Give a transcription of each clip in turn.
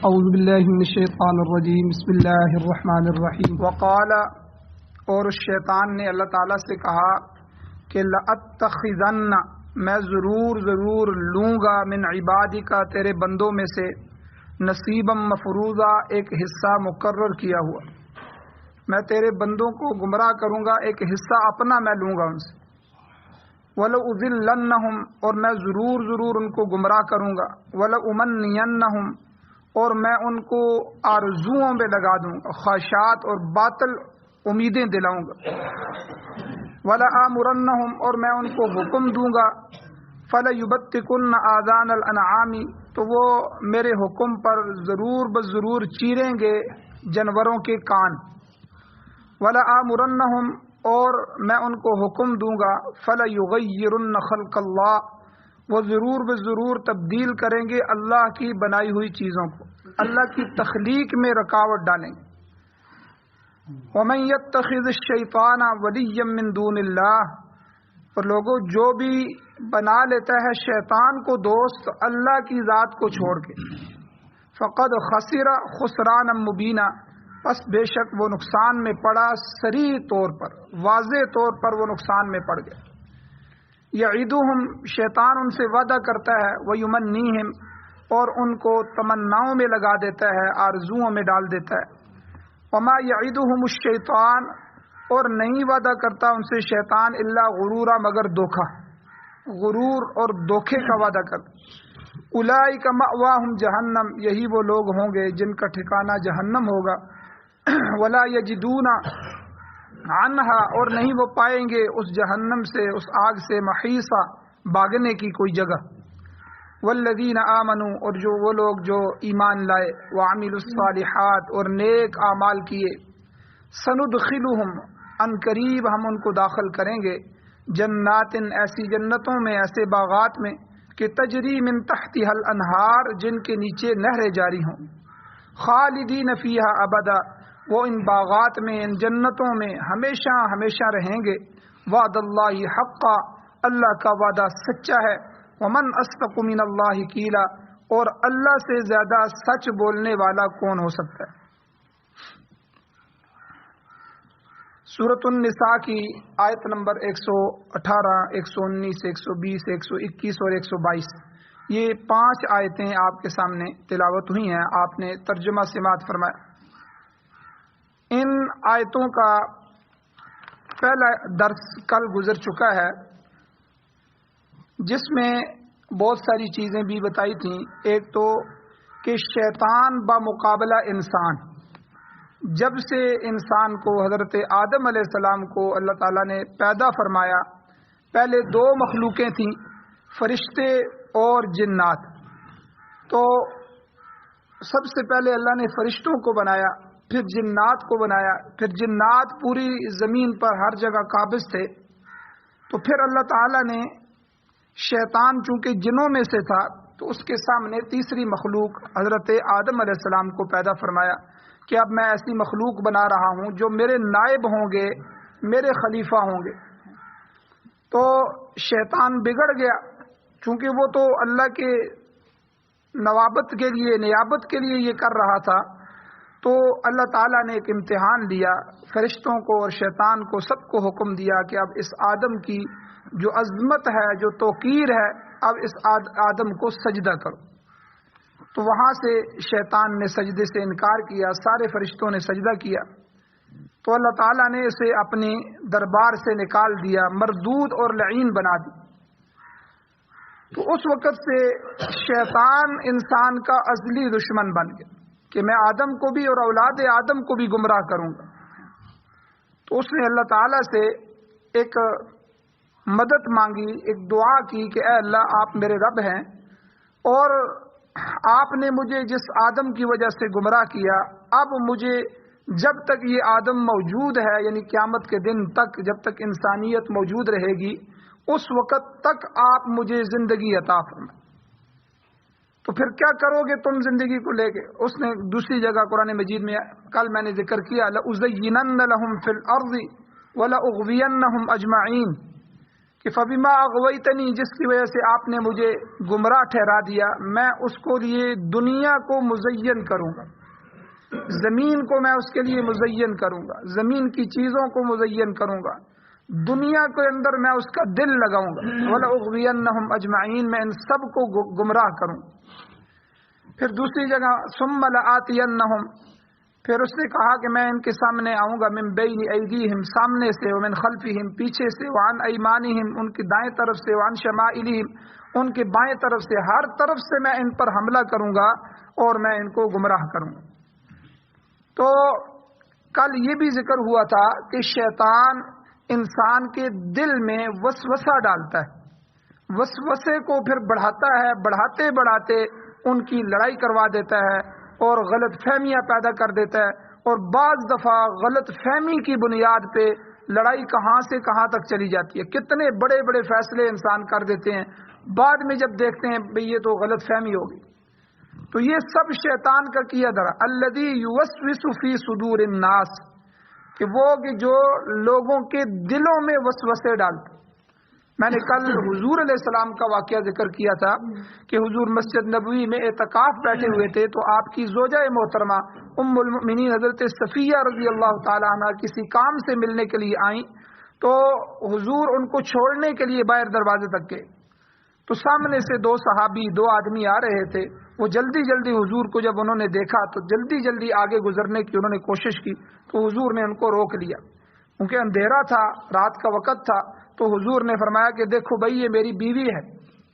اعوذ باللہ من الشیطان الرجیم بسم اللہ الرحمن الرحیم۔ وقال، اور اس شیطان نے اللہ تعالیٰ سے کہا کہ لأتخذن، میں ضرور لوں گا من عبادک، تیرے بندوں میں سے نصیبا مفروضا، ایک حصہ مقرر کیا ہوا۔ میں تیرے بندوں کو گمراہ کروں گا، ایک حصہ اپنا میں لوں گا ان سے۔ وَلَأُضِلَّنَّهُمْ، اور میں ضرور ان کو گمراہ کروں گا۔ وَلَأُمَنِّيَنَّهُمْ، اور میں ان کو آرزوؤں میں لگا دوں گا، خواہشات اور باطل امیدیں دلاؤں گا۔ وَلَآمُرَنَّهُمْ، اور میں ان کو حکم دوں گا۔ فَلَيُبَتِّكُنَّ آذَانَ الْأَنْعَامِ، تو وہ میرے حکم پر ضرور چیریں گے جانوروں کے کان۔ وَلَآمُرَنَّهُمْ، اور میں ان کو حکم دوں گا۔ فَلَيُغَيِّرُنَّ خَلْقَ اللَّهِ، وہ ضرور تبدیل کریں گے اللہ کی بنائی ہوئی چیزوں کو، اللہ کی تخلیق میں رکاوٹ ڈالیں گے۔ وَمَن يَتَّخِذِ الشَّيْطَانَ وَلِيًّا مِّن دُونِ اللَّهِ، اور لوگوں جو بھی بنا لیتا ہے شیطان کو دوست اللہ کی ذات کو چھوڑ کے، فَقَدْ خَسِرَ خُسْرَانًا مُبِينًا، پس بے شک وہ نقصان میں پڑا، صریح طور پر، واضح طور پر وہ نقصان میں پڑ گیا۔ یعدہم، شیطان ان سے وعدہ کرتا ہے، ویمنیہم، اور ان کو تمناؤں میں لگا دیتا ہے، آرزوؤں میں ڈال دیتا ہے۔ وما یعدہم الشیطان، اور نہیں وعدہ کرتا ان سے شیطان، الا غرورا، مگر دھوکہ، غرور اور دھوکے کا وعدہ کرتا۔ اولئک مأواہم جہنم، یہی وہ لوگ ہوں گے جن کا ٹھکانہ جہنم ہوگا۔ ولا یجدون عنہا، اور نہیں وہ پائیں گے اس جہنم سے، اس آگ سے، محیصا، بھاگنے کی کوئی جگہ۔ والذین آمنوا، اور جو وہ لوگ جو ایمان لائے، وعملوا الصالحات، اور نیک اعمال کیے، سندخلہم، ان قریب ہم ان کو داخل کریں گے، جنات، ایسی جنتوں میں، ایسے باغات میں کہ تجری من تحتها الانہار، جن کے نیچے نہریں جاری ہوں، خالدین فیہا ابدا، وہ ان باغات میں، ان جنتوں میں ہمیشہ رہیں گے۔ وعد اللہ حقا، اللہ کا وعدہ سچا ہے۔ ومن اصدق من اللہ قیلا، اور اللہ سے زیادہ سچ بولنے والا کون ہو سکتا ہے۔ سورۃ النساء کی آیت نمبر 118، 119، 120، 121 اور 122، یہ 5 آیتیں آپ کے سامنے تلاوت ہوئی ہیں، آپ نے ترجمہ سماعت فرمایا۔ ان آیتوں کا پہلا درس کل گزر چکا ہے، جس میں بہت ساری چیزیں بھی بتائی تھیں۔ ایک تو کہ شیطان بمقابلہ انسان، جب سے انسان کو، حضرت آدم علیہ السلام کو اللہ تعالیٰ نے پیدا فرمایا، پہلے 2 مخلوقیں تھیں، فرشتے اور جنات۔ تو سب سے پہلے اللہ نے فرشتوں کو بنایا، پھر جنات کو بنایا، پھر جنات پوری زمین پر ہر جگہ قابض تھے، تو پھر اللہ تعالیٰ نے شیطان چونکہ جنوں میں سے تھا، تو اس کے سامنے تیسری مخلوق حضرت آدم علیہ السلام کو پیدا فرمایا کہ اب میں ایسی مخلوق بنا رہا ہوں جو میرے نائب ہوں گے، میرے خلیفہ ہوں گے۔ تو شیطان بگڑ گیا، چونکہ وہ تو اللہ کے نوابت کے لیے، نیابت کے لیے یہ کر رہا تھا، تو اللہ تعالیٰ نے ایک امتحان دیا فرشتوں کو اور شیطان کو، سب کو حکم دیا کہ اب اس آدم کی جو عظمت ہے، جو توقیر ہے، اب اس آدم کو سجدہ کرو۔ تو وہاں سے شیطان نے سجدے سے انکار کیا، سارے فرشتوں نے سجدہ کیا، تو اللہ تعالیٰ نے اسے اپنے دربار سے نکال دیا، مردود اور لعین بنا دی۔ تو اس وقت سے شیطان انسان کا ازلی دشمن بن گیا کہ میں آدم کو بھی اور اولاد آدم کو بھی گمراہ کروں گا۔ تو اس نے اللہ تعالیٰ سے ایک مدد مانگی، ایک دعا کی کہ اے اللہ، آپ میرے رب ہیں، اور آپ نے مجھے جس آدم کی وجہ سے گمراہ کیا، اب مجھے جب تک یہ آدم موجود ہے، یعنی قیامت کے دن تک، جب تک انسانیت موجود رہے گی، اس وقت تک آپ مجھے زندگی عطا فرمائیں۔ تو پھر کیا کرو گے تم زندگی کو لے کے؟ اس نے دوسری جگہ قرآن مجید میں کل میں نے ذکر کیا، لَأُزَيِّنَنَّ لَهُمْ فِي الْأَرْضِ وَلَأُغْوِيَنَّهُمْ أَجْمَعِينَ، کہ فبما اغویتنی، جس کی وجہ سے آپ نے مجھے گمراہ ٹھہرا دیا، میں اس کو لیے دنیا کو مزین کروں گا، زمین کو میں اس کے لیے مزین کروں گا، زمین کی چیزوں کو مزین کروں گا، دنیا کے اندر میں اس کا دل لگاؤں گا، وَلَأُغْوِيَنَّهُمْ أَجْمَعِينَ، میں ان سب کو گمراہ کروں۔ پھر دوسری جگہ ثُمَّ لَآتِيَنَّهُمْ، پھر اس نے کہا کہ میں ان کے سامنے آؤں گا، من بین ایدیہم، سامنے سے، ومن خلفہم، پیچھے سے، وعن ایمانہم، ان کی دائیں طرف سے، وعن شمائلہم، ان کے بائیں طرف سے، ہر طرف سے میں ان پر حملہ کروں گا اور میں ان کو گمراہ کروں گا۔ تو کل یہ بھی ذکر ہوا تھا کہ شیطان انسان کے دل میں وسوسہ ڈالتا ہے، وسوسے کو پھر بڑھاتا ہے، بڑھاتے بڑھاتے ان کی لڑائی کروا دیتا ہے اور غلط فہمیاں پیدا کر دیتا ہے، اور بعض دفعہ غلط فہمی کی بنیاد پہ لڑائی کہاں سے کہاں تک چلی جاتی ہے، کتنے بڑے بڑے فیصلے انسان کر دیتے ہیں، بعد میں جب دیکھتے ہیں بھئی یہ تو غلط فہمی ہوگی۔ تو یہ سب شیطان کا کیا دھرا، الذی یوسوس فی صدور الناس، کہ وہ کہ جو لوگوں کے دلوں میں وسوسے ڈالتے۔ میں نے کل حضور علیہ السلام کا واقعہ ذکر کیا تھا کہ حضور مسجد نبوی میں اعتکاف بیٹھے ہوئے تھے، تو آپ کی زوجہ محترمہ ام المؤمنین حضرت صفیہ رضی اللہ تعالی عنہ کسی کام سے ملنے کے لیے آئیں، تو حضور ان کو چھوڑنے کے لیے باہر دروازے تک گئے، تو سامنے سے دو صحابی، دو آدمی آ رہے تھے، وہ جلدی جلدی حضور کو جب انہوں نے دیکھا تو جلدی جلدی آگے گزرنے کی انہوں نے کوشش کی، تو حضور نے ان کو روک لیا، کیونکہ اندھیرا تھا، رات کا وقت تھا۔ تو حضور نے فرمایا کہ دیکھو بھائی، یہ میری بیوی ہے،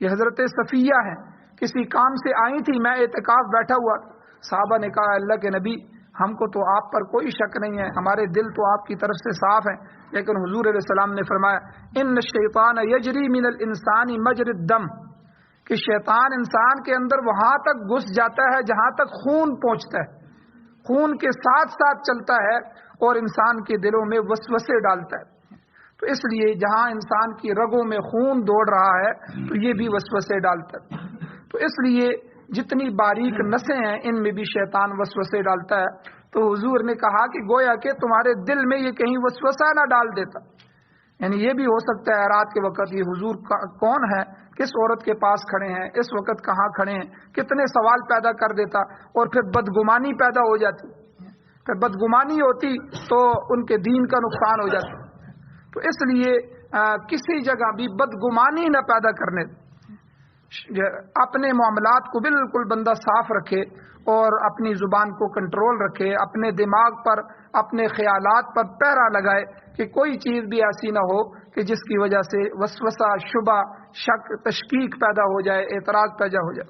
یہ حضرت صفیہ ہے، کسی کام سے آئی تھی، میں اعتکاف بیٹھا ہوا۔ صحابہ نے کہا اللہ کے نبی، ہم کو تو آپ پر کوئی شک نہیں ہے، ہمارے دل تو آپ کی طرف سے صاف ہیں، لیکن حضور علیہ السلام نے فرمایا ان الشیطان یجری من الانسان مجری الدم، کہ شیطان انسان کے اندر وہاں تک گھس جاتا ہے جہاں تک خون پہنچتا ہے، خون کے ساتھ ساتھ چلتا ہے اور انسان کے دلوں میں وسوسے ڈالتا ہے۔ تو اس لیے جہاں انسان کی رگوں میں خون دوڑ رہا ہے تو یہ بھی وسوسے ڈالتا ہے، تو اس لیے جتنی باریک نسیں ہیں ان میں بھی شیطان وسوسے ڈالتا ہے۔ تو حضور نے کہا کہ گویا کہ تمہارے دل میں یہ کہیں وسوسہ نہ ڈال دیتا، یعنی یہ بھی ہو سکتا ہے رات کے وقت یہ حضور کون ہے، کس عورت کے پاس کھڑے ہیں، اس وقت کہاں کھڑے ہیں، کتنے سوال پیدا کر دیتا، اور پھر بدگمانی پیدا ہو جاتی، پھر بدگمانی ہوتی تو ان کے دین کا نقصان ہو جاتا۔ تو اس لیے کسی جگہ بھی بدگمانی نہ پیدا کرنے، اپنے معاملات کو بالکل بندہ صاف رکھے اور اپنی زبان کو کنٹرول رکھے، اپنے دماغ پر، اپنے خیالات پر پہرا لگائے کہ کوئی چیز بھی ایسی نہ ہو کہ جس کی وجہ سے وسوسہ، شبہ، شک، تشکیک پیدا ہو جائے، اعتراض پیدا ہو جائے۔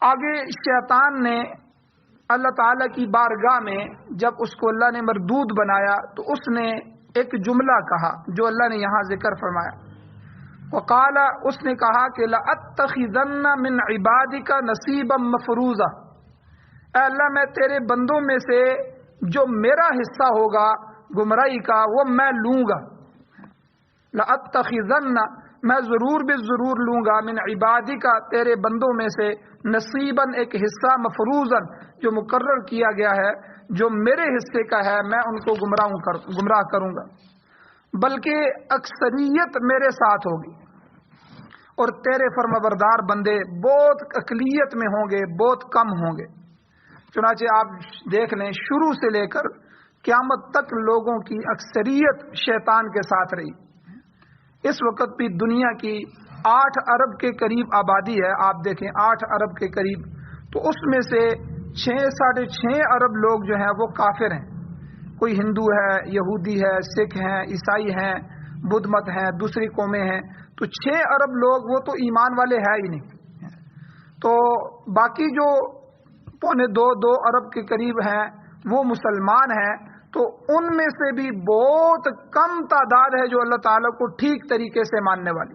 آگے شیطان نے اللہ تعالیٰ کی بارگاہ میں جب اس کو اللہ نے مردود بنایا تو اس نے ایک جملہ کہا جو اللہ نے یہاں ذکر فرمایا، وقال، اس نے کہا کہ لَأَتَّخِذَنَّ مِنْ عِبَادِكَ نَصِيبًا مَفْرُوضًا، اے اللہ میں تیرے بندوں میں سے جو میرا حصہ ہوگا گمراہی کا وہ میں لوں گا، لَأَتَّخِذَنَّ، میں ضرور بھی ضرور لوں گا، من عبادک، تیرے بندوں میں سے، نصیباً، ایک حصہ، مفروضاً، جو مقرر کیا گیا ہے، جو میرے حصے کا ہے میں ان کو گمراہ کروں گا، بلکہ اکثریت میرے ساتھ ہوگی، اور تیرے فرمانبردار بندے بہت اقلیت میں ہوں گے، بہت کم ہوں گے۔ چنانچہ آپ دیکھ لیں شروع سے لے کر قیامت تک لوگوں کی اکثریت شیطان کے ساتھ رہی۔ اس وقت بھی دنیا کی 8 ارب کے قریب آبادی ہے، آپ دیکھیں 8 ارب کے قریب، تو اس میں سے 6.5 ارب لوگ جو ہیں وہ کافر ہیں، کوئی ہندو ہے، یہودی ہے، سکھ ہیں، عیسائی ہیں، بدھ مت ہیں، دوسری قومیں ہیں، تو 6 ارب لوگ وہ تو ایمان والے ہیں ہی نہیں، تو باقی جو 2.25 ارب کے قریب ہیں وہ مسلمان ہیں، تو ان میں سے بھی بہت کم تعداد ہے جو اللہ تعالیٰ کو ٹھیک طریقے سے ماننے والی،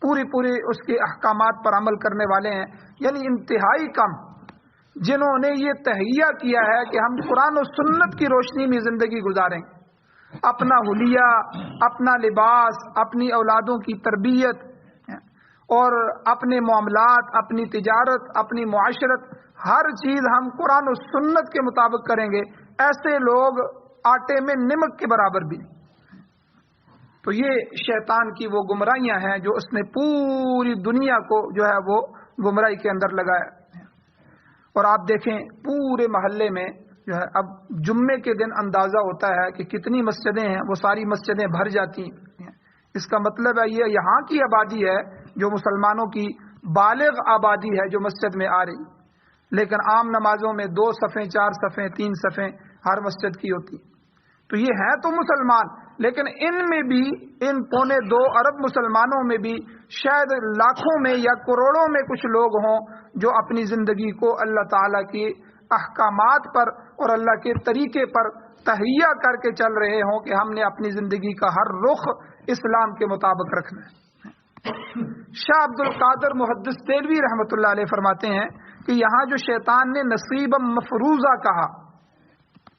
پوری اس کے احکامات پر عمل کرنے والے ہیں، یعنی انتہائی کم، جنہوں نے یہ تہیہ کیا ہے کہ ہم قرآن و سنت کی روشنی میں زندگی گزاریں، اپنا حلیہ، اپنا لباس، اپنی اولادوں کی تربیت اور اپنے معاملات، اپنی تجارت، اپنی معاشرت، ہر چیز ہم قرآن و سنت کے مطابق کریں گے، ایسے لوگ آٹے میں نمک کے برابر بھی۔ تو یہ شیطان کی وہ گمراہیاں ہیں جو اس نے پوری دنیا کو جو ہے وہ گمراہی کے اندر لگایا. اور آپ دیکھیں پورے محلے میں جو ہے اب جمعے کے دن اندازہ ہوتا ہے کہ کتنی مسجدیں ہیں، وہ ساری مسجدیں بھر جاتی ہیں. اس کا مطلب ہے یہ یہاں کی آبادی ہے جو مسلمانوں کی بالغ آبادی ہے جو مسجد میں آ رہی، لیکن عام نمازوں میں 2 صفیں 4 صفیں 3 صفیں ہر مسجد کی ہوتی. تو یہ ہیں تو مسلمان، لیکن ان میں بھی ان 2.25 ارب مسلمانوں میں بھی شاید لاکھوں میں یا کروڑوں میں کچھ لوگ ہوں جو اپنی زندگی کو اللہ تعالیٰ کی احکامات پر اور اللہ کے طریقے پر تہیہ کر کے چل رہے ہوں کہ ہم نے اپنی زندگی کا ہر رخ اسلام کے مطابق رکھنا ہے. شاہ عبد القادر محدث دہلوی رحمۃ اللہ علیہ فرماتے ہیں کہ یہاں جو شیطان نے نصیب مفروضہ کہا،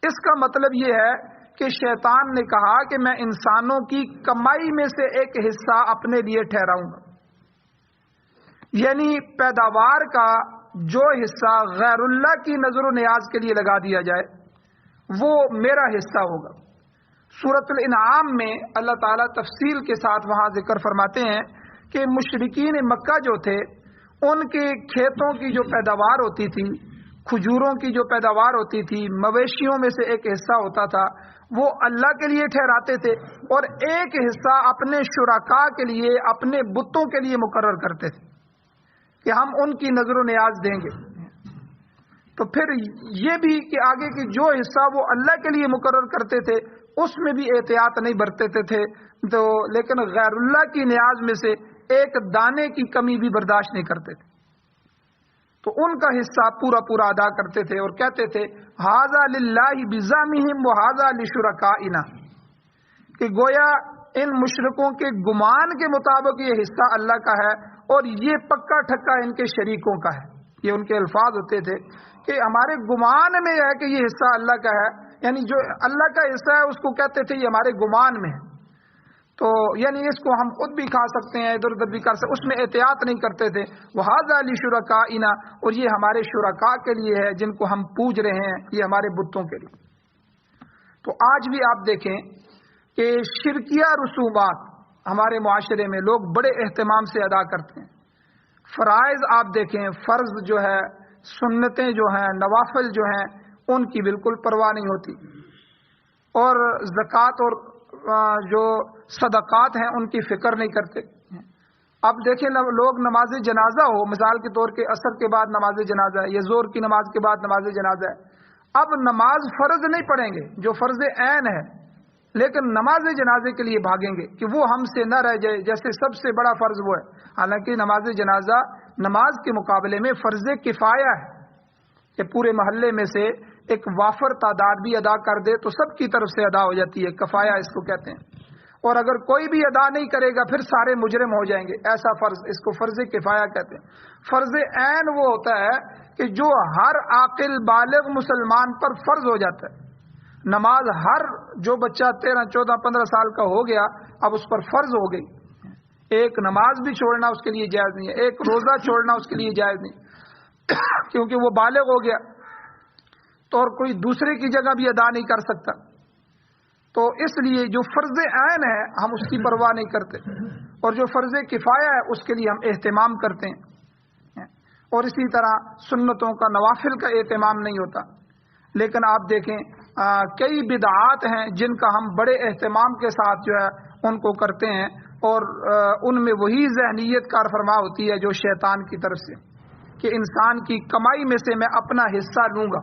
اس کا مطلب یہ ہے کہ شیطان نے کہا کہ میں انسانوں کی کمائی میں سے ایک حصہ اپنے لیے ٹھہراؤں گا، یعنی پیداوار کا جو حصہ غیر اللہ کی نظر و نیاز کے لیے لگا دیا جائے وہ میرا حصہ ہوگا. سورۃ الانعام میں اللہ تعالیٰ تفصیل کے ساتھ وہاں ذکر فرماتے ہیں کہ مشرکین مکہ جو تھے ان کے کھیتوں کی جو پیداوار ہوتی تھی، کھجوروں کی جو پیداوار ہوتی تھی، مویشیوں میں سے ایک حصہ ہوتا تھا وہ اللہ کے لیے ٹھہراتے تھے اور ایک حصہ اپنے شرکاء کے لیے، اپنے بتوں کے لیے مقرر کرتے تھے کہ ہم ان کی نظر و نیاز دیں گے. تو پھر یہ بھی کہ آگے کی جو حصہ وہ اللہ کے لیے مقرر کرتے تھے اس میں بھی احتیاط نہیں برتتے تھے، تو لیکن غیر اللہ کی نیاز میں سے ایک دانے کی کمی بھی برداشت نہیں کرتے تھے. تو ان کا حصہ پورا پورا ادا کرتے تھے اور کہتے تھے ھذا للہ بزعمہم وھذا لشرکائنا، کہ گویا ان مشرکوں کے گمان کے مطابق یہ حصہ اللہ کا ہے اور یہ پکا ٹھکا ان کے شریکوں کا ہے. یہ ان کے الفاظ ہوتے تھے کہ ہمارے گمان میں ہے کہ یہ حصہ اللہ کا ہے، یعنی جو اللہ کا حصہ ہے اس کو کہتے تھے یہ ہمارے گمان میں ہے، تو یعنی اس کو ہم خود بھی کھا سکتے ہیں، ادھر ادھر بھی کر سکتے، اس میں احتیاط نہیں کرتے تھے. وَهَذَا لِشُرَكَائِنَا، اور یہ ہمارے شرکاء کے لیے ہے جن کو ہم پوج رہے ہیں، یہ ہمارے بتوں کے لیے. تو آج بھی آپ دیکھیں کہ شرکیہ رسومات ہمارے معاشرے میں لوگ بڑے اہتمام سے ادا کرتے ہیں. فرائض آپ دیکھیں، فرض جو ہے، سنتیں جو ہیں، نوافل جو ہیں، ان کی بالکل پرواہ نہیں ہوتی، اور زکوٰۃ اور جو صدقات ہیں ان کی فکر نہیں کرتے. اب دیکھیں لوگ نماز جنازہ ہو، مثال کے طور کے عصر کے بعد نماز جنازہ ہے یا ظہر کی نماز کے بعد نماز جنازہ ہے، اب نماز فرض نہیں پڑھیں گے جو فرض عین ہے، لیکن نماز جنازے کے لیے بھاگیں گے کہ وہ ہم سے نہ رہ جائے، جیسے سب سے بڑا فرض وہ ہے. حالانکہ نماز جنازہ نماز کے مقابلے میں فرض کفایہ ہے کہ پورے محلے میں سے ایک وافر تعداد بھی ادا کر دے تو سب کی طرف سے ادا ہو جاتی ہے، کفایہ اس کو کہتے ہیں. اور اگر کوئی بھی ادا نہیں کرے گا پھر سارے مجرم ہو جائیں گے، ایسا فرض، اس کو فرض کفایہ کہتے ہیں. فرض عین وہ ہوتا ہے کہ جو ہر عاقل بالغ مسلمان پر فرض ہو جاتا ہے. نماز ہر جو بچہ 13 14 15 سال کا ہو گیا اب اس پر فرض ہو گئی. ایک نماز بھی چھوڑنا اس کے لیے جائز نہیں ہے، ایک روزہ چھوڑنا اس کے لیے جائز نہیں کیونکہ وہ بالغ ہو گیا تو اور کوئی دوسرے کی جگہ بھی ادا نہیں کر سکتا. تو اس لیے جو فرض عین ہے ہم اس کی پرواہ نہیں کرتے، اور جو فرض کفایہ ہے اس کے لیے ہم اہتمام کرتے ہیں. اور اسی طرح سنتوں کا، نوافل کا اہتمام نہیں ہوتا. لیکن آپ دیکھیں کئی بدعات ہیں جن کا ہم بڑے اہتمام کے ساتھ جو ہے ان کو کرتے ہیں، اور ان میں وہی ذہنیت کار فرما ہوتی ہے جو شیطان کی طرف سے کہ انسان کی کمائی میں سے میں اپنا حصہ لوں گا.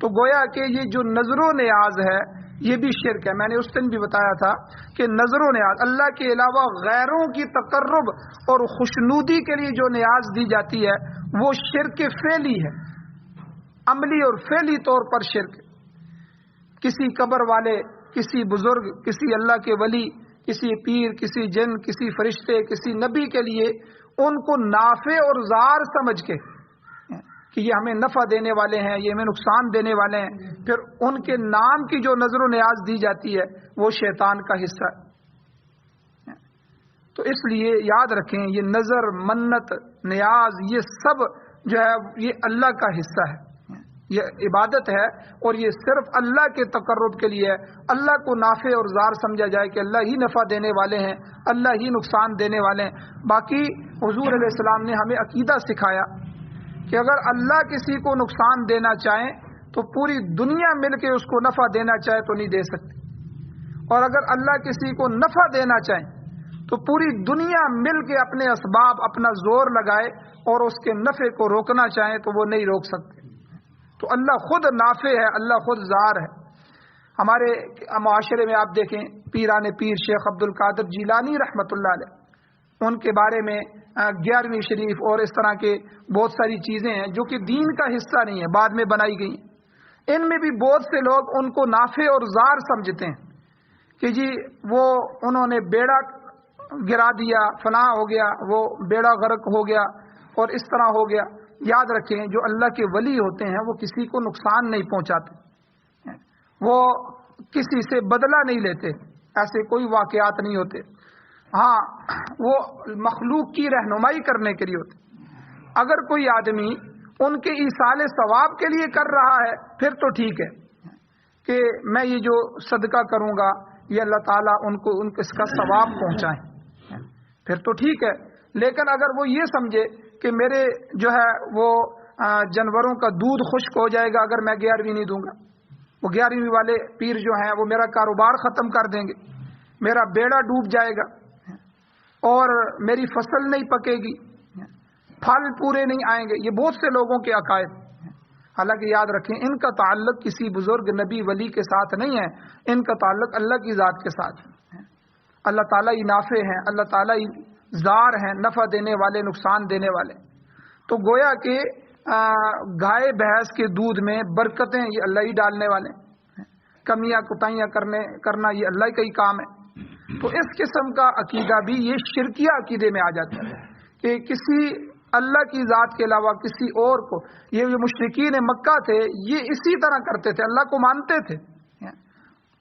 تو گویا کہ یہ جو نظر و نیاز ہے یہ بھی شرک ہے. میں نے اس دن بھی بتایا تھا کہ نظر و نیاز، اللہ کے علاوہ غیروں کی تقرب اور خوشنودی کے لیے جو نیاز دی جاتی ہے وہ شرک فعلی ہے، عملی اور فعلی طور پر شرک. کسی قبر والے، کسی بزرگ، کسی اللہ کے ولی، کسی پیر، کسی جن، کسی فرشتے، کسی نبی کے لیے ان کو نافع اور ضار سمجھ کے کہ یہ ہمیں نفع دینے والے ہیں، یہ ہمیں نقصان دینے والے ہیں، پھر ان کے نام کی جو نظر و نیاز دی جاتی ہے وہ شیطان کا حصہ ہے. تو اس لیے یاد رکھیں یہ نظر، منت، نیاز، یہ سب جو ہے یہ اللہ کا حصہ ہے. یہ عبادت ہے اور یہ صرف اللہ کے تقرب کے لیے ہے. اللہ کو نافع اور ضار سمجھا جائے کہ اللہ ہی نفع دینے والے ہیں, اللہ ہی نقصان دینے والے ہیں. باقی حضور علیہ السلام نے ہمیں عقیدہ سکھایا کہ اگر اللہ کسی کو نقصان دینا چاہیں تو پوری دنیا مل کے اس کو نفع دینا چاہے تو نہیں دے سکتے, اور اگر اللہ کسی کو نفع دینا چاہیں تو پوری دنیا مل کے اپنے اسباب اپنا زور لگائے اور اس کے نفع کو روکنا چاہیں تو وہ نہیں روک سکتے. تو اللہ خود نافع ہے, اللہ خود ضار ہے. ہمارے معاشرے میں آپ دیکھیں پیران پیر شیخ عبد القادر جیلانی رحمۃ اللہ علیہ, ان کے بارے میں 11ویں شریف اور اس طرح کے بہت ساری چیزیں ہیں جو کہ دین کا حصہ نہیں ہے, بعد میں بنائی گئی. ان میں بھی بہت سے لوگ ان کو نافع اور ضار سمجھتے ہیں کہ جی وہ انہوں نے بیڑا گرا دیا, فلاں ہو گیا, وہ بیڑا غرق ہو گیا اور اس طرح ہو گیا. یاد رکھیں جو اللہ کے ولی ہوتے ہیں وہ کسی کو نقصان نہیں پہنچاتے, وہ کسی سے بدلہ نہیں لیتے, ایسے کوئی واقعات نہیں ہوتے. ہاں وہ مخلوق کی رہنمائی کرنے کے لیے ہوتے. اگر کوئی آدمی ان کے ایصال ثواب کے لیے کر رہا ہے پھر تو ٹھیک ہے کہ میں یہ جو صدقہ کروں گا یہ اللہ تعالیٰ ان کو اس کا ثواب پہنچائیں, پھر تو ٹھیک ہے. لیکن اگر وہ یہ سمجھے کہ میرے جو ہے وہ جانوروں کا دودھ خشک ہو جائے گا اگر میں 11ویں نہیں دوں گا, وہ 11ویں والے پیر جو ہیں وہ میرا کاروبار ختم کر دیں گے, میرا بیڑا ڈوب جائے گا اور میری فصل نہیں پکے گی, پھل پورے نہیں آئیں گے, یہ بہت سے لوگوں کے عقائد. حالانکہ یاد رکھیں ان کا تعلق کسی بزرگ نبی ولی کے ساتھ نہیں ہے, ان کا تعلق اللہ کی ذات کے ساتھ ہے. اللہ تعالیٰ ہی نافع ہیں, اللہ تعالیٰ ہی ضار ہیں, نفع دینے والے نقصان دینے والے. تو گویا کہ گائے بھینس کے دودھ میں برکتیں یہ اللہ ہی ڈالنے والے, کمیاں کوتاہیاں کرنا یہ اللہ کا ہی کام ہے. تو اس قسم کا عقیدہ بھی یہ شرکیہ عقیدے میں آ جاتا ہے کہ کسی اللہ کی ذات کے علاوہ کسی اور کو, یہ جو مشرکین مکہ تھے یہ اسی طرح کرتے تھے, اللہ کو مانتے تھے,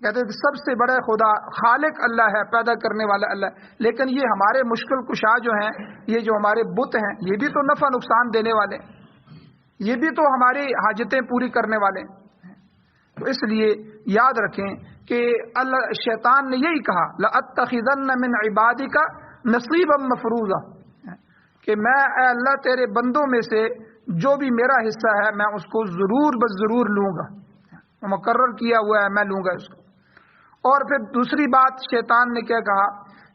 کہتے تھے سب سے بڑا خدا خالق اللہ ہے, پیدا کرنے والا اللہ ہے. لیکن یہ ہمارے مشکل کشا جو ہیں, یہ جو ہمارے بت ہیں, یہ بھی تو نفع نقصان دینے والے, یہ بھی تو ہماری حاجتیں پوری کرنے والے. تو اس لیے یاد رکھیں کہ اللہ شیطان نے یہی کہا لَأَتَّخِذَنَّ مِنْ عِبَادِكَ نَصِيبًا مَفْرُوضًا, کہ میں اے اللہ تیرے بندوں میں سے جو بھی میرا حصہ ہے میں اس کو ضرور بس ضرور لوں گا, مقرر کیا ہوا ہے میں لوں گا اس کو. اور پھر دوسری بات شیطان نے کیا کہا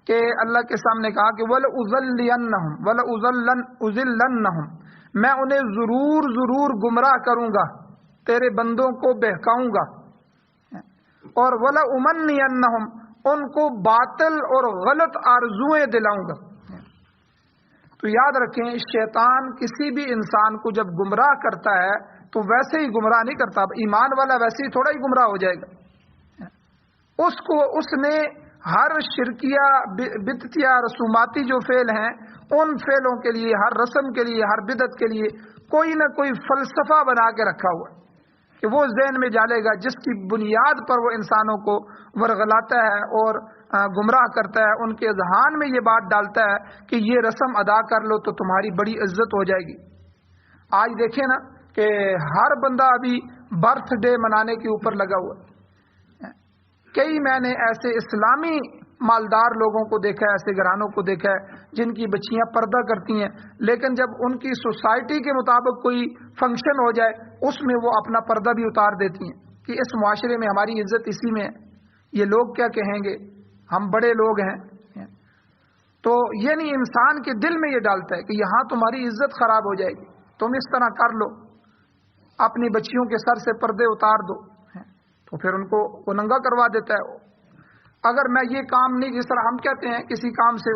کہ اللہ کے سامنے کہا کہ وَلَأُضَلِّيَنَّهُمْ وَلَأُضَلَّنَّهُمْ, میں انہیں ضرور گمراہ کروں گا, تیرے بندوں کو بہکاؤں گا. اور وَلَأُمَنِّيَنَّهُمْ, ان کو باطل اور غلط آرزوئیں دلاؤں گا. تو یاد رکھیں شیطان کسی بھی انسان کو جب گمراہ کرتا ہے تو ویسے ہی گمراہ نہیں کرتا, ایمان والا ویسے ہی تھوڑا ہی گمراہ ہو جائے گا. اس نے ہر شرکیہ بدعتیہ رسوماتی جو فعل ہیں ان فعلوں کے لیے, ہر رسم کے لیے, ہر بدعت کے لیے کوئی نہ کوئی فلسفہ بنا کے رکھا ہوا ہے کہ وہ ذہن میں ڈالے گا جس کی بنیاد پر وہ انسانوں کو ورغلاتا ہے اور گمراہ کرتا ہے. ان کے ذہان میں یہ بات ڈالتا ہے کہ یہ رسم ادا کر لو تو تمہاری بڑی عزت ہو جائے گی. آج دیکھیں نا کہ ہر بندہ ابھی برتھ ڈے منانے کے اوپر لگا ہوا ہے. کئی میں نے ایسے اسلامی مالدار لوگوں کو دیکھا ہے, ایسے گھرانوں کو دیکھا ہے جن کی بچیاں پردہ کرتی ہیں, لیکن جب ان کی سوسائٹی کے مطابق کوئی فنکشن ہو جائے اس میں وہ اپنا پردہ بھی اتار دیتی ہیں کہ اس معاشرے میں ہماری عزت اسی میں ہے, یہ لوگ کیا کہیں گے, ہم بڑے لوگ ہیں. تو یہ نہیں, انسان کے دل میں یہ ڈالتا ہے کہ یہاں تمہاری عزت خراب ہو جائے گی, تم اس طرح کر لو, اپنی بچیوں کے سر سے پردے اتار دو. تو پھر ان کو وہ ننگا کروا دیتا ہے. اگر میں یہ کام نہیں, جس طرح ہم کہتے ہیں کسی کام سے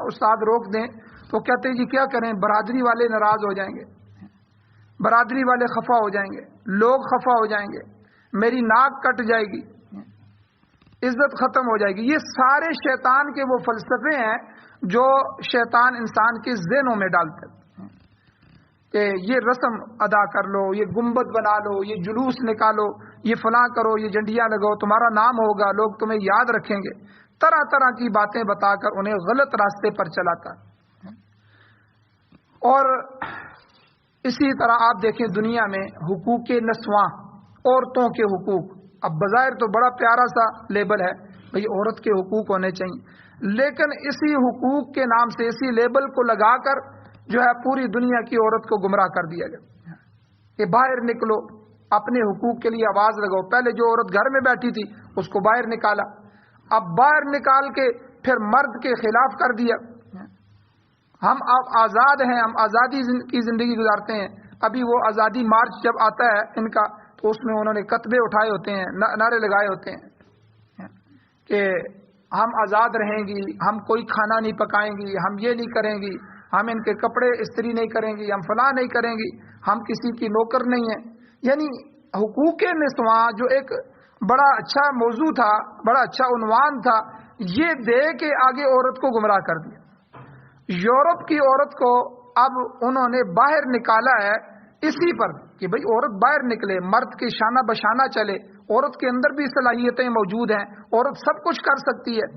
استاد روک دیں تو کہتے ہیں جی کیا کریں, برادری والے ناراض ہو جائیں گے, برادری والے خفا ہو جائیں گے, لوگ خفا ہو جائیں گے, میری ناک کٹ جائے گی, عزت ختم ہو جائے گی. یہ سارے شیطان کے وہ فلسفے ہیں جو شیطان انسان کے ذہنوں میں ڈالتا ہے کہ یہ رسم ادا کر لو, یہ گنبد بنا لو, یہ جلوس نکالو, یہ فلاں کرو, یہ جھنڈیاں لگاؤ, تمہارا نام ہوگا, لوگ تمہیں یاد رکھیں گے. طرح طرح کی باتیں بتا کر انہیں غلط راستے پر چلاتا. اور اسی طرح آپ دیکھیں دنیا میں حقوق نسواں، عورتوں کے حقوق، اب بظاہر تو بڑا پیارا سا لیبل ہے بھئی عورت کے حقوق ہونے چاہیے، لیکن اسی حقوق کے نام سے اسی لیبل کو لگا کر جو ہے پوری دنیا کی عورت کو گمراہ کر دیا گیا کہ باہر نکلو، اپنے حقوق کے لیے آواز لگاؤ۔ پہلے جو عورت گھر میں بیٹھی تھی اس کو باہر نکالا، اب باہر نکال کے پھر مرد کے خلاف کر دیا۔ ہم اب آزاد ہیں، ہم آزادی کی زندگی گزارتے ہیں۔ ابھی وہ آزادی مارچ جب آتا ہے ان کا تو اس میں انہوں نے کتبے اٹھائے ہوتے ہیں، نعرے لگائے ہوتے ہیں کہ ہم آزاد رہیں گی، ہم کوئی کھانا نہیں پکائیں گی، ہم یہ نہیں کریں گی، ہم ان کے کپڑے استری نہیں کریں گی، ہم فلاں نہیں کریں گی، ہم کسی کی نوکر نہیں ہیں۔ یعنی حقوق نسواں جو ایک بڑا اچھا موضوع تھا، بڑا اچھا عنوان تھا، یہ دے کے آگے عورت کو گمراہ کر دیا۔ یورپ کی عورت کو اب انہوں نے باہر نکالا ہے اسی پر کہ بھئی عورت باہر نکلے، مرد کے شانہ بشانہ چلے، عورت کے اندر بھی صلاحیتیں موجود ہیں، عورت سب کچھ کر سکتی ہے۔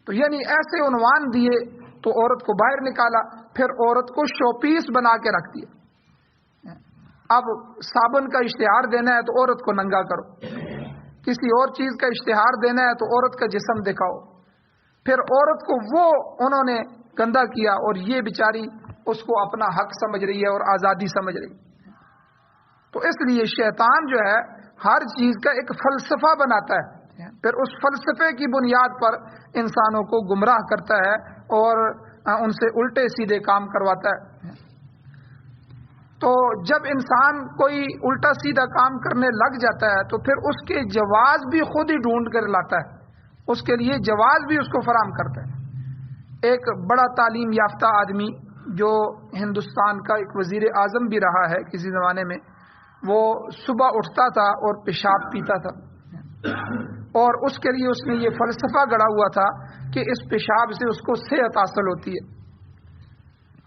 تو یعنی ایسے عنوان دیے تو عورت کو باہر نکالا، پھر عورت کو شو پیس بنا کے رکھ دیا۔ اب صابن کا اشتہار دینا ہے تو عورت کو ننگا کرو، کسی اور چیز کا اشتہار دینا ہے تو عورت کا جسم دکھاؤ، پھر عورت کو وہ انہوں نے گندا کیا، اور یہ بیچاری اس کو اپنا حق سمجھ رہی ہے اور آزادی سمجھ رہی ہے۔ تو اس لیے شیطان جو ہے ہر چیز کا ایک فلسفہ بناتا ہے، پھر اس فلسفے کی بنیاد پر انسانوں کو گمراہ کرتا ہے اور ان سے الٹے سیدھے کام کرواتا ہے۔ تو جب انسان کوئی الٹا سیدھا کام کرنے لگ جاتا ہے تو پھر اس کے جواز بھی خود ہی ڈھونڈ کر لاتا ہے، اس کے لیے جواز بھی اس کو فراہم کرتا ہے۔ ایک بڑا تعلیم یافتہ آدمی جو ہندوستان کا ایک وزیر اعظم بھی رہا ہے کسی زمانے میں، وہ صبح اٹھتا تھا اور پیشاب پیتا تھا، اور اس کے لیے اس نے یہ فلسفہ گڑھا ہوا تھا کہ اس پیشاب سے اس کو صحت حاصل ہوتی ہے۔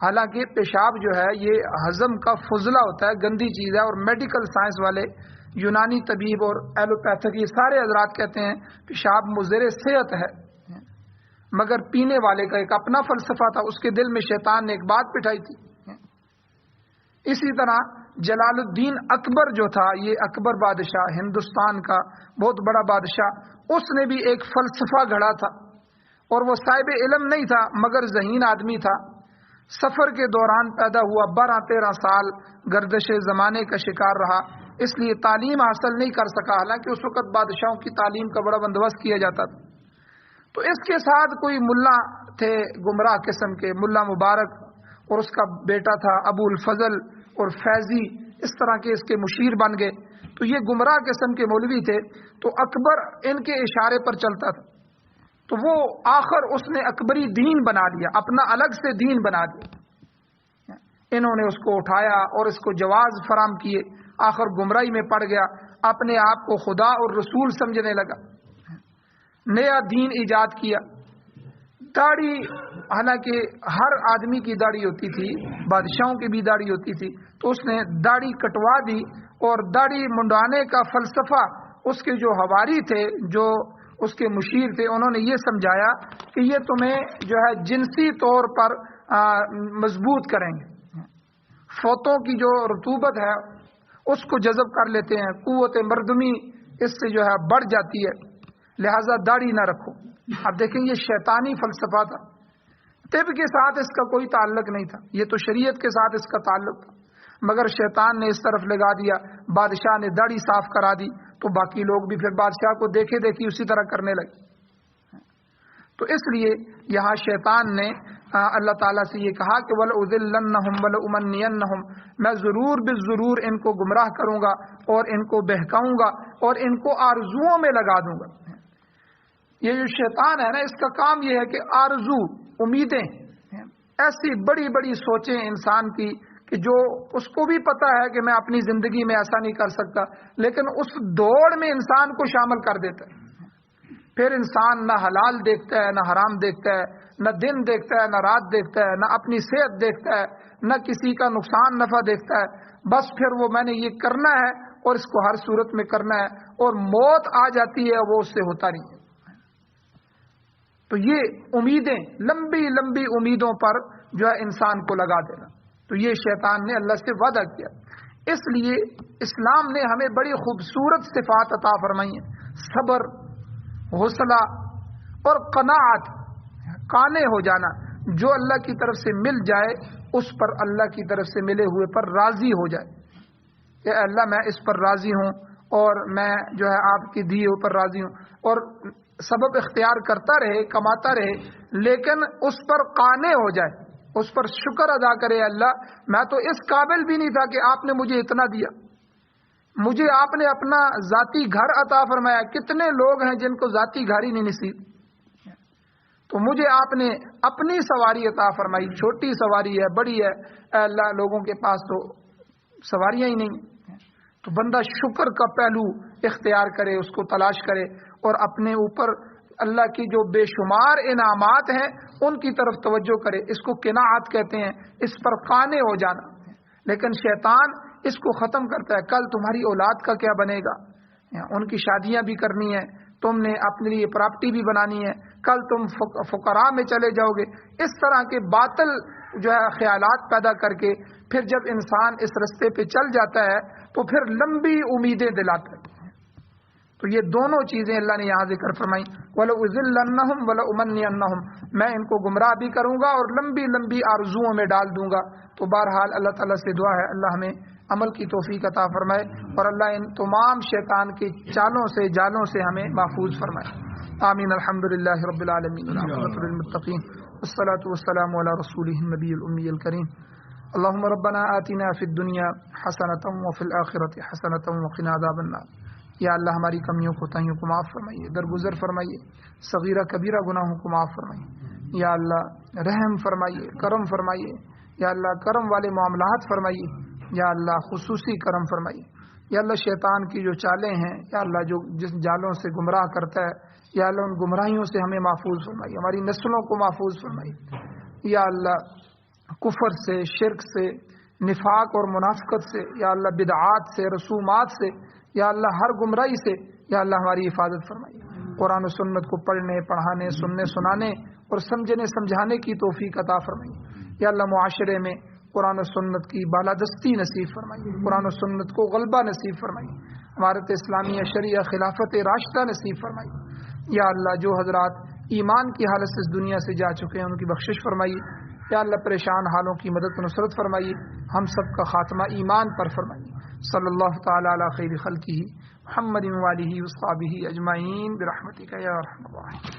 حالانکہ پیشاب جو ہے یہ ہضم کا فضلہ ہوتا ہے، گندی چیز ہے، اور میڈیکل سائنس والے، یونانی طبیب اور ایلوپیتھک، یہ سارے حضرات کہتے ہیں پیشاب مضر صحت ہے، مگر پینے والے کا ایک اپنا فلسفہ تھا، اس کے دل میں شیطان نے ایک بات بٹھائی تھی۔ اسی طرح جلال الدین اکبر جو تھا، یہ اکبر بادشاہ ہندوستان کا بہت بڑا بادشاہ، اس نے بھی ایک فلسفہ گھڑا تھا، اور وہ صاحب علم نہیں تھا مگر ذہین آدمی تھا۔ سفر کے دوران پیدا ہوا، 12-13 سال گردش زمانے کا شکار رہا، اس لیے تعلیم حاصل نہیں کر سکا، حالانکہ اس وقت بادشاہوں کی تعلیم کا بڑا بندوبست کیا جاتا تھا۔ تو اس کے ساتھ کوئی ملا تھے گمراہ قسم کے، ملا مبارک، اور اس کا بیٹا تھا ابو الفضل اور فیضی، اس طرح کے اس کے مشیر بن گئے۔ تو یہ گمراہ قسم کے مولوی تھے، تو اکبر ان کے اشارے پر چلتا تھا، تو وہ آخر اس نے اکبری دین بنا لیا، اپنا الگ سے دین بنا دیا۔ انہوں نے اس کو اٹھایا اور اس کو جواز فراہم کیے، آخر گمراہی میں پڑ گیا، اپنے آپ کو خدا اور رسول سمجھنے لگا، نیا دین ایجاد کیا۔ داڑھی، حالانکہ ہر آدمی کی داڑھی ہوتی تھی، بادشاہوں کی بھی داڑھی ہوتی تھی، تو اس نے داڑھی کٹوا دی، اور داڑھی منڈانے کا فلسفہ اس کے جو حواری تھے، جو اس کے مشیر تھے، انہوں نے یہ سمجھایا کہ یہ تمہیں جو ہے جنسی طور پر مضبوط کریں گے، فوتوں کی جو رطوبت ہے اس کو جذب کر لیتے ہیں، قوت مردمی اس سے جو ہے بڑھ جاتی ہے، لہذا داڑھی نہ رکھو۔ اب دیکھیں یہ شیطانی فلسفہ تھا، طب کے ساتھ اس کا کوئی تعلق نہیں تھا، یہ تو شریعت کے ساتھ اس کا تعلق تھا، مگر شیطان نے اس طرف لگا دیا، بادشاہ نے داڑھی صاف کرا دی، تو باقی لوگ بھی پھر بادشاہ کو دیکھے دیکھی اسی طرح کرنے لگے۔ تو اس لیے یہاں شیطان نے اللہ تعالیٰ سے یہ کہا کہ وَلَأُذِلَّنَّهُمْ وَلَأُمَنِّيَنَّهُمْ، میں ضرور بالضرور ان کو گمراہ کروں گا اور ان کو بہکاؤں گا اور ان کو آرزوؤں میں لگا دوں گا۔ یہ جو شیطان ہے نا، اس کا کام یہ ہے کہ آرزو، امیدیں، ایسی بڑی بڑی سوچیں انسان کی کہ جو اس کو بھی پتا ہے کہ میں اپنی زندگی میں ایسا نہیں کر سکتا، لیکن اس دوڑ میں انسان کو شامل کر دیتا ہے۔ پھر انسان نہ حلال دیکھتا ہے، نہ حرام دیکھتا ہے، نہ دن دیکھتا ہے، نہ رات دیکھتا ہے، نہ اپنی صحت دیکھتا ہے، نہ کسی کا نقصان نفع دیکھتا ہے، بس پھر وہ میں نے یہ کرنا ہے اور اس کو ہر صورت میں کرنا ہے، اور موت آ جاتی ہے وہ اس سے ہوتا نہیں ہے۔ تو یہ امیدیں، لمبی لمبی امیدوں پر جو ہے انسان کو لگا دینا، تو تو یہ شیطان نے اللہ سے وعدہ کیا. اس لیے اسلام نے ہمیں بڑی خوبصورت صفات عطا فرمائی ہیں: صبر، حوصلہ اور قناعت، قانع ہو جانا. جو اللہ کی طرف سے مل جائے اس پر اللہ کی طرف سے ملے ہوئے پر راضی ہو جائے. کہ اللہ میں اس پر راضی ہوں اور میں جو ہے آپ کی دیے پر راضی ہوں، اور سبب اختیار کرتا رہے، کماتا رہے، لیکن اس پر قانع ہو جائے، اس پر شکر ادا کرے. اللہ میں تو اس قابل بھی نہیں تھا کہ آپ نے مجھے اتنا دیا، مجھے آپ نے اپنا ذاتی گھر عطا فرمایا. کتنے لوگ ہیں جن کو ذاتی گھر ہی نہیں نصیب، تو مجھے آپ نے اپنی سواری عطا فرمائی. چھوٹی سواری ہے، بڑی ہے، اے اللہ لوگوں کے پاس تو سواریاں ہی نہیں. تو بندہ شکر کا پہلو اختیار کرے، اس کو تلاش کرے، اور اپنے اوپر اللہ کی جو بے شمار انعامات ہیں ان کی طرف توجہ کرے. اس کو قناعت کہتے ہیں، اس پر قانع ہو جانا. لیکن شیطان اس کو ختم کرتا ہے. کل تمہاری اولاد کا کیا بنے گا، ان کی شادیاں بھی کرنی ہے، تم نے اپنے لیے پراپرٹی بھی بنانی ہے، کل تم فقراء میں چلے جاؤ گے. اس طرح کے باطل جو ہے خیالات پیدا کر کے پھر جب انسان اس رستے پہ چل جاتا ہے تو پھر لمبی امیدیں دلاتا ہے. تو یہ دونوں چیزیں اللہ نے یہاں ذکر فرمائی. وَلَأُذِلَّنَّهُمْ وَلَأُمَنِّيَنَّهُمْ، میں ان کو گمراہ بھی کروں گا اور لمبی لمبی آرزوؤں میں ڈال دوں گا. تو بہرحال اللہ تعالیٰ سے دعا ہے اللہ ہمیں عمل کی توفیق عطا فرمائے، اور اللہ ان تمام شیطان کی چالوں سے جالوں سے ہمیں محفوظ فرمائے. آمین. الحمدللہ رب العالمین، والعاقبۃ للمتقین، والصلاة والسلام علی رسولہ النبی الامی الکریم. اللهم ربنا آتنا فی الدنیا حسنۃ وفی الآخرۃ حسنۃ وقنا عذاب النار. یا اللہ ہماری کمیوں کوتاہیوں کو معاف فرمائیے، درگزر فرمائیے، صغیرہ کبیرہ گناہوں کو معاف فرمائیے. یا اللہ رحم فرمائیے، کرم فرمائیے. یا اللہ کرم والے معاملات فرمائیے. یا اللہ خصوصی کرم فرمائیے. یا اللہ شیطان کی جو چالیں ہیں، یا اللہ جو جس جالوں سے گمراہ کرتا ہے، یا اللہ ان گمراہیوں سے ہمیں محفوظ فرمائیے، ہماری نسلوں کو محفوظ فرمائیے. یا اللہ کفر سے، شرک سے، نفاق اور منافقت سے، یا اللہ بدعات سے، رسومات سے، یا اللہ ہر گمراہی سے یا اللہ ہماری حفاظت فرمائیے. قرآن و سنت کو پڑھنے، پڑھانے، سننے، سنانے اور سمجھنے، سمجھانے کی توفیق عطا فرمائیے. یا اللہ معاشرے میں قرآن و سنت کی بالادستی نصیب فرمائیے، قرآن و سنت کو غلبہ نصیب فرمائیے، امارت اسلامیہ شریعہ خلافت راشدہ نصیب فرمائیے. یا اللہ جو حضرات ایمان کی حالت سے اس دنیا سے جا چکے ہیں ان کی بخشش فرمائیے. یا اللہ پریشان حالوں کی مدد و نصرت فرمائیے، ہم سب کا خاتمہ ایمان پر فرمائیے. صلی اللہ تعالی علی خیر خلقہ محمد و آلہ و صحبہ اجمعین برحمتک یا ارحم الراحمین.